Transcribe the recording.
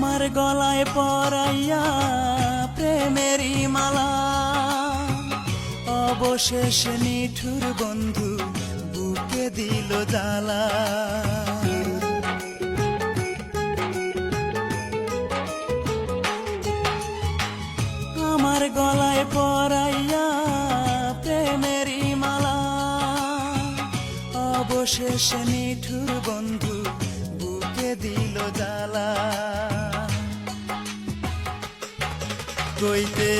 আমার গলায় পরাইয়া প্রেমেরই মালা, অবশেষে নিঠুর বন্ধু বুকে দিল জ্বালা। আমার গলায় পরাইয়া প্রেমেরই মালা, অবশেষে নিঠুর বন্ধু বুকে দিল জ্বালা। কইতে